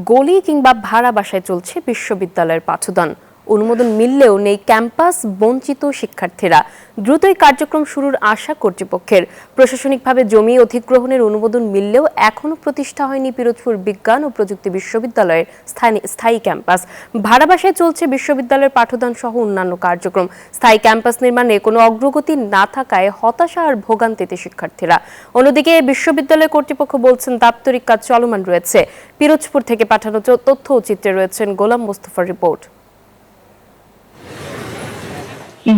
গলি কিংবা ভাড়া বাসায় চলছে বিশ্ববিদ্যালয়ের পাঠদান। অনুমোদন মিললেও নেই ক্যাম্পাস, বঞ্চিত শিক্ষার্থীরা। দ্রুতই কার্যক্রম শুরুর আশা কর্তৃপক্ষের। প্রশাসনিকভাবে জমি অধিগ্রহণের অনুমোদন মিললেও এখনও প্রতিষ্ঠা হয়নি পিরোজপুর বিজ্ঞান ও প্রযুক্তি বিশ্ববিদ্যালয়ের স্থায়ী ক্যাম্পাস। ভাড়া বাসায় চলছে বিশ্ববিদ্যালয়ের পাঠদান সহ অন্যান্য কার্যক্রম। স্থায়ী ক্যাম্পাস নির্মাণে কোনো অগ্রগতি না থাকায় হতাশা আর ভোগান্তিতে শিক্ষার্থীরা। অন্যদিকে বিশ্ববিদ্যালয় কর্তৃপক্ষ বলছেন দাপ্তরিক কাজ চলমান রয়েছে। পিরোজপুর থেকে পাঠানো তথ্য ও চিত্রে রয়েছেন গোলাম মোস্তফার রিপোর্ট।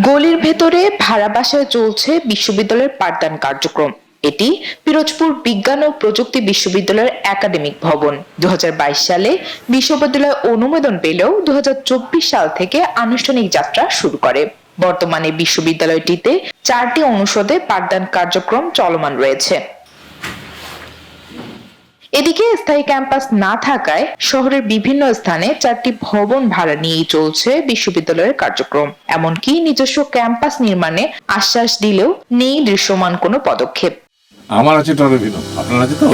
গলির ভেতরে ভাড়া বাসায় চলছে বিশ্ববিদ্যালয়ের পাঠদান কার্যক্রম। এটি পিরোজপুর বিজ্ঞান ও প্রযুক্তি বিশ্ববিদ্যালয়ের একাডেমিক ভবন। 2022 সালে বিশ্ববিদ্যালয় অনুমোদন পেলেও 2024 সাল থেকে আনুষ্ঠানিক যাত্রা শুরু করে। বর্তমানে বিশ্ববিদ্যালয়টিতে 4টি অনুষদে পাঠদান কার্যক্রম চলমান রয়েছে। এদিকে স্থায়ী ক্যাম্পাস না থাকায় শহরের বিভিন্ন স্থানে 4টি ভবন ভাড়া নিয়েই চলছে বিশ্ববিদ্যালয়ের কার্যক্রম। এমনকি নিজস্ব ক্যাম্পাস নির্মাণে আশ্বাস দিলেও নেই দৃশ্যমান কোনো পদক্ষেপ। আমার আছে টরেভিনো, আপনার আছে তো?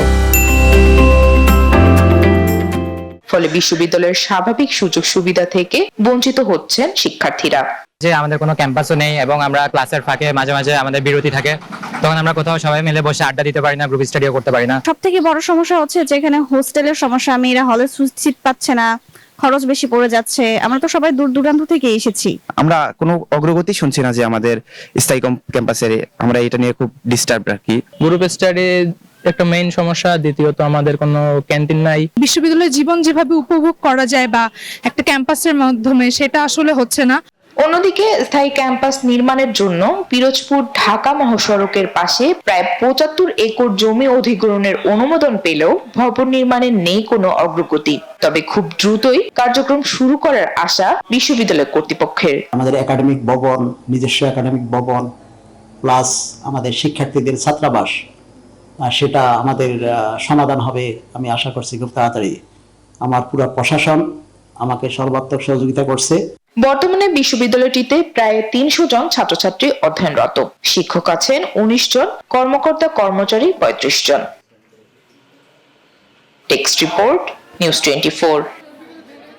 ফলে বিশ্ববিদ্যালয়ের স্বাভাবিক সুযোগ সুবিধা থেকে বঞ্চিত হচ্ছেন শিক্ষার্থীরা। যে আমাদের কোনো ক্যাম্পাসও নেই এবং আমরা ক্লাসের ফাঁকে মাঝে মাঝে আমাদের বিরতি থাকে, তখন আমরা কোথাও সবাই মিলে বসে আড্ডা দিতে পারি না, গ্রুপ স্টাডিও করতে পারি না। সব থেকে বড় সমস্যা হচ্ছে যে এখানে হোস্টেলের সমস্যা, মেয়েরা হলে সিট পাচ্ছে না, খরচ বেশি পড়ে যাচ্ছে। আমরা তো সবাই দূর দূরান্ত থেকে এসেছি। আমরা কোনো অগ্রগতি শুনছি না যে আমাদের স্থায়ী ক্যাম্পাসের। আমরা এটা নিয়ে খুব ডিস্টার্ব রাখি। গ্রুপ স্টাডি একটা মেইন সমস্যা, দ্বিতীয়ত আমাদের কোনো ক্যান্টিন নাই। বিশ্ববিদ্যালয়ের জীবন যেভাবে উপভোগ করা যায় বা একটা ক্যাম্পাসের মাধ্যমে, সেটা আসলে হচ্ছে না। অন্যদিকে স্থায়ী ক্যাম্পাস নির্মাণের জন্য পিরোজপুর ঢাকা মহাসড়কের পাশে প্রায় 75 একর জমি অধিগ্রহণের অনুমোদন পেলেও ভবন নির্মাণে নেই কোনো অগ্রগতি। তবে খুব দ্রুতই কার্যক্রম শুরু করার আশা বিশ্ববিদ্যালয় কর্তৃপক্ষের। আমাদের একাডেমিক ভবন, নিজস্ব একাডেমিক ভবন প্লাস আমাদের শিক্ষার্থীদের ছাত্রাবাস, সেটা আমাদের সমাধান হবে আমি আশা করছি খুব তাড়াতাড়ি। আমার পুরো প্রশাসন আমাকে সর্বাত্মক সহযোগিতা করছে। বর্তমানে বিশ্ববিদ্যালয়টিতে প্রায় 300 জন ছাত্রছাত্রী অধ্যয়নরত। শিক্ষক আছেন 19 জন, কর্মকর্তা কর্মচারী 35 জন। Text report, news 24।